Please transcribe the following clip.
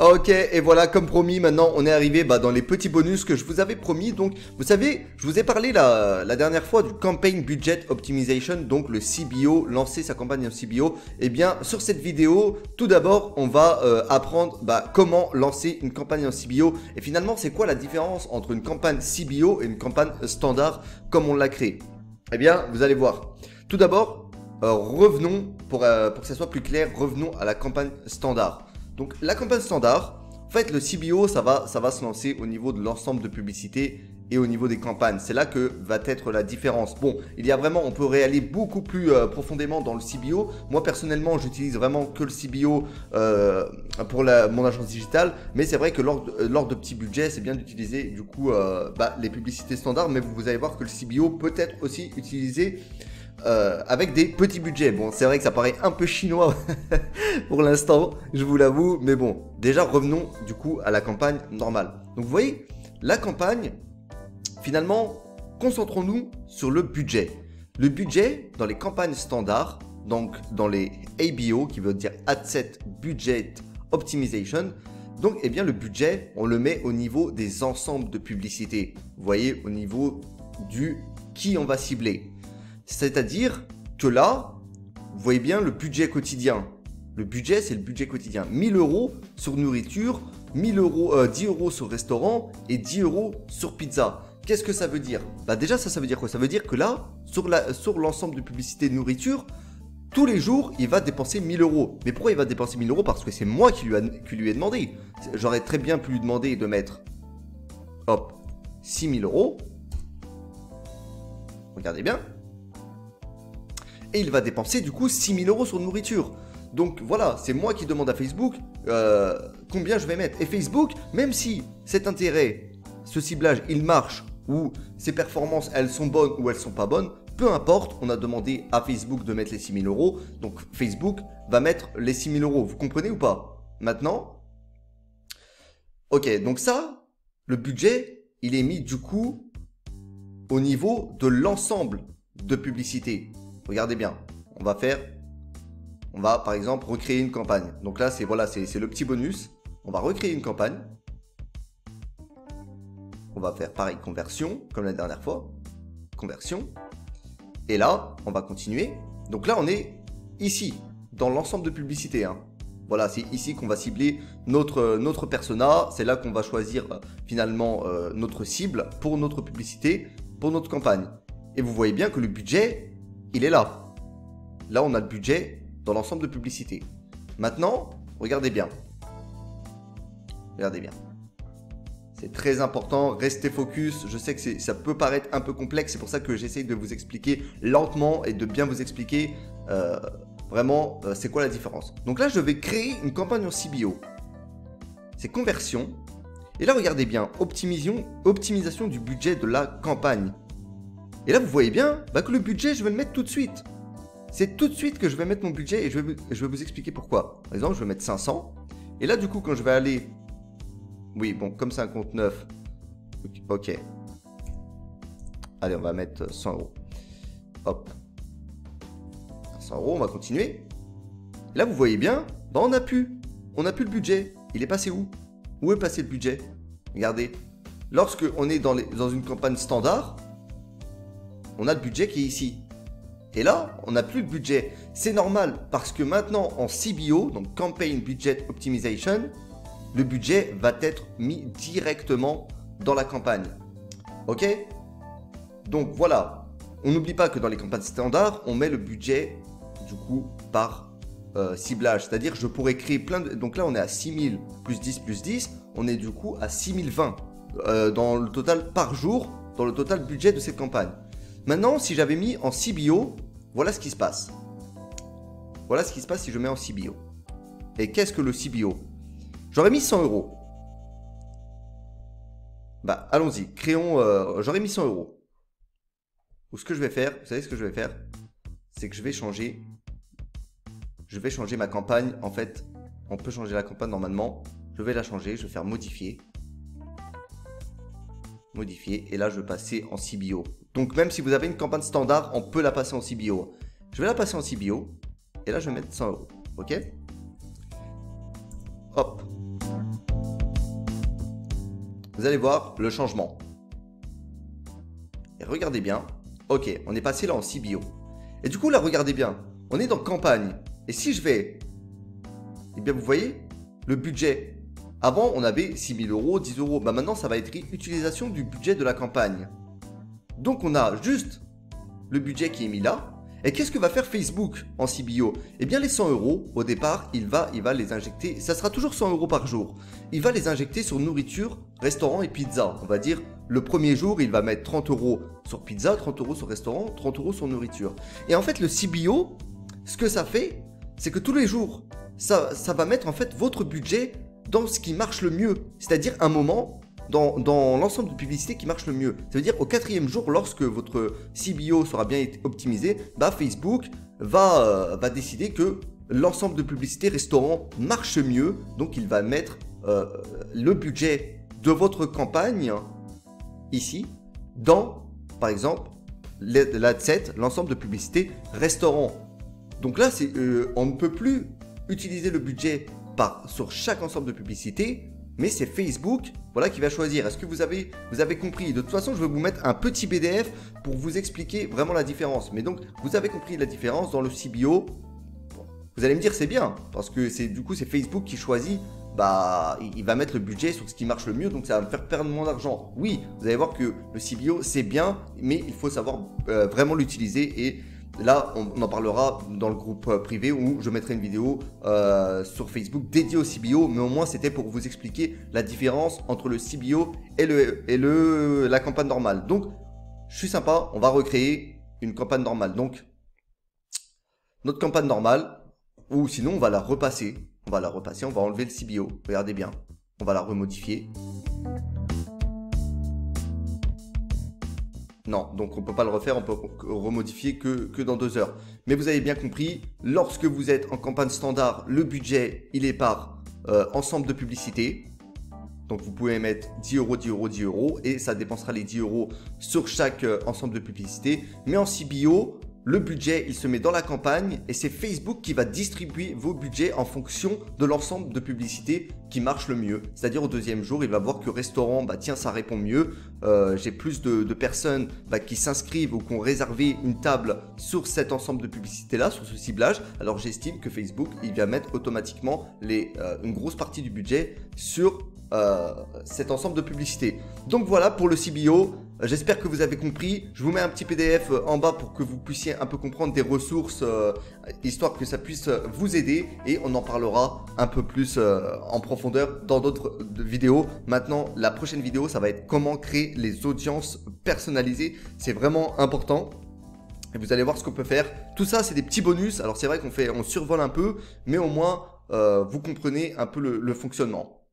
Ok, et voilà, comme promis, maintenant on est arrivé dans les petits bonus que je vous avais promis. Donc, vous savez, je vous ai parlé la dernière fois du Campaign Budget Optimization, donc le CBO, lancer sa campagne en CBO. Eh bien, sur cette vidéo, tout d'abord, on va apprendre comment lancer une campagne en CBO. Et finalement, c'est quoi la différence entre une campagne CBO et une campagne standard comme on l'a créée? Eh bien, vous allez voir. Tout d'abord, revenons, pour que ça soit plus clair, revenons à la campagne standard. Donc la campagne standard, en fait le CBO ça va se lancer au niveau de l'ensemble de publicités et au niveau des campagnes. C'est là que va être la différence. Bon, il y a vraiment, on peut aller beaucoup plus profondément dans le CBO. Moi personnellement, j'utilise vraiment que le CBO pour mon agence digitale, mais c'est vrai que lors de petits budgets, c'est bien d'utiliser du coup les publicités standards, mais vous allez voir que le CBO peut être aussi utilisé avec des petits budgets. Bon, c'est vrai que ça paraît un peu chinois pour l'instant, je vous l'avoue, mais bon, déjà revenons du coup à la campagne normale. Donc vous voyez, la campagne, finalement, concentrons-nous sur le budget. Le budget dans les campagnes standards, donc dans les ABO, qui veut dire Ad-Set Budget Optimization, donc eh bien le budget, on le met au niveau des ensembles de publicités. Vous voyez, au niveau du qui on va cibler. C'est-à-dire que là, vous voyez bien le budget quotidien. Le budget, c'est le budget quotidien. 1000 € sur nourriture, 1000 €, 10 € sur restaurant et 10 € sur pizza. Qu'est-ce que ça veut dire? Déjà, ça veut dire quoi? Ça veut dire que là, sur l'ensemble de publicité de nourriture, tous les jours, il va dépenser 1000 €. Mais pourquoi il va dépenser 1000 €? Parce que c'est moi qui lui ai demandé. J'aurais très bien pu lui demander de mettre, hop, 6000 €. Regardez bien. Et il va dépenser du coup 6000 € sur nourriture. Donc voilà, c'est moi qui demande à Facebook combien je vais mettre. Et Facebook, même si cet intérêt, ce ciblage, il marche, ou ses performances, elles sont bonnes ou elles sont pas bonnes, peu importe, on a demandé à Facebook de mettre les 6000 €. Donc Facebook va mettre les 6000 €. Vous comprenez ou pas? Maintenant, ok, donc ça, le budget, il est mis du coup au niveau de l'ensemble de publicité. Regardez bien, on va par exemple recréer une campagne. Donc là, c'est le petit bonus. On va recréer une campagne. On va faire pareil, conversion, comme la dernière fois. Conversion. Et là, on va continuer. Donc là, on est ici, dans l'ensemble de publicité. Voilà, c'est ici qu'on va cibler notre persona. C'est là qu'on va choisir finalement notre cible pour notre publicité, pour notre campagne. Et vous voyez bien que le budget, il est là. Là, on a le budget dans l'ensemble de publicité. Maintenant, regardez bien. Regardez bien. C'est très important, restez focus. Je sais que ça peut paraître un peu complexe, c'est pour ça que j'essaye de vous expliquer lentement et de bien vous expliquer vraiment c'est quoi la différence. Donc là, je vais créer une campagne en CBO. C'est conversion. Et là, regardez bien, optimisation du budget de la campagne. Et là, vous voyez bien que le budget, je vais le mettre tout de suite. C'est tout de suite que je vais mettre mon budget et je vais vous expliquer pourquoi. Par exemple, je vais mettre 500. Et là, du coup, quand je vais aller... Oui, bon, comme c'est un compte neuf. Ok. Allez, on va mettre 100 €. Hop. 100 €, on va continuer. Et là, vous voyez bien, on n'a plus le budget. Il est passé où? Où est passé le budget? Regardez. Lorsque on est dans une campagne standard, on a le budget qui est ici. Et là, on n'a plus le budget. C'est normal parce que maintenant en CBO, donc Campaign Budget Optimization, le budget va être mis directement dans la campagne. Ok? Donc voilà, on n'oublie pas que dans les campagnes standards, on met le budget du coup par ciblage. C'est-à-dire je pourrais créer plein de... Donc là, on est à 6000 plus 10 plus 10. On est du coup à 6020 dans le total par jour, dans le total budget de cette campagne. Maintenant, si j'avais mis en CBO, voilà ce qui se passe. Voilà ce qui se passe si je mets en CBO. Et qu'est-ce que le CBO? J'aurais mis 100 €. Allons-y, créons... j'aurais mis 100 €. Ou ce que je vais faire, vous savez ce que je vais faire? C'est que je vais changer ma campagne. En fait, on peut changer la campagne normalement. Je vais la changer, je vais faire modifier. Modifier. Et là, je vais passer en CBO. Donc, même si vous avez une campagne standard, on peut la passer en CBO. Je vais la passer en CBO. Et là, je vais mettre 100 €. Ok? Hop. vous allez voir le changement. Et regardez bien. Ok, on est passé là en CBO. Et du coup, là, regardez bien. On est dans campagne. Et si je vais... Eh bien, vous voyez, le budget. Avant, on avait 6 000 euros, 10 euros. Bah, maintenant, ça va être utilisation du budget de la campagne. Donc, on a juste le budget qui est mis là. Et qu'est-ce que va faire Facebook en CBO? Eh bien, les 100 euros, au départ, il va les injecter. Ça sera toujours 100 euros par jour. Il va les injecter sur nourriture, restaurant et pizza. On va dire, le premier jour, il va mettre 30 euros sur pizza, 30 euros sur restaurant, 30 euros sur nourriture. Et en fait, le CBO, ce que ça fait, c'est que tous les jours, ça va mettre en fait votre budget dans ce qui marche le mieux. C'est-à-dire un moment dans l'ensemble de publicités qui marche le mieux. Ça veut dire au 4e jour, lorsque votre CBO sera bien optimisé, bah Facebook va décider que l'ensemble de publicités restaurants marche mieux. Donc il va mettre le budget de votre campagne ici dans, par exemple, l'adset, l'ensemble de publicités restaurants. Donc là, on ne peut plus utiliser le budget sur chaque ensemble de publicités, mais c'est Facebook qui va choisir. Est-ce que vous avez compris? De toute façon, je vais vous mettre un petit PDF pour vous expliquer vraiment la différence. Mais donc, vous avez compris la différence dans le CBO. Vous allez me dire c'est bien, parce que du coup c'est Facebook qui choisit. Bah, il va mettre le budget sur ce qui marche le mieux, donc ça va me faire perdre moins d'argent. Oui, vous allez voir que le CBO c'est bien, mais il faut savoir vraiment l'utiliser. Et là, on en parlera dans le groupe privé où je mettrai une vidéo sur Facebook dédiée au CBO. Mais au moins, c'était pour vous expliquer la différence entre le CBO et la campagne normale. Donc, je suis sympa, on va recréer une campagne normale. Donc, notre campagne normale, ou sinon, on va la repasser. On va enlever le CBO. Regardez bien, on va la remodifier. Non, donc on ne peut pas le refaire, on peut remodifier que dans 2 heures. Mais vous avez bien compris, lorsque vous êtes en campagne standard, le budget, il est par ensemble de publicités. Donc vous pouvez mettre 10 euros, 10 euros, 10 euros et ça dépensera les 10 euros sur chaque ensemble de publicités. Mais en CBO, le budget, il se met dans la campagne et c'est Facebook qui va distribuer vos budgets en fonction de l'ensemble de publicités qui marche le mieux. C'est-à-dire au 2e jour, il va voir que restaurant, bah tiens, ça répond mieux. J'ai plus de personnes qui s'inscrivent ou qui ont réservé une table sur cet ensemble de publicités-là, sur ce ciblage. Alors j'estime que Facebook, il va mettre automatiquement une grosse partie du budget sur cet ensemble de publicités. Donc voilà pour le CBO. J'espère que vous avez compris. Je vous mets un petit PDF en bas pour que vous puissiez un peu comprendre des ressources, histoire que ça puisse vous aider. Et on en parlera un peu plus en profondeur dans d'autres vidéos. Maintenant, la prochaine vidéo, ça va être comment créer les audiences personnalisées. C'est vraiment important. Et vous allez voir ce qu'on peut faire. Tout ça, c'est des petits bonus. Alors c'est vrai on survole un peu, mais au moins, vous comprenez un peu le fonctionnement.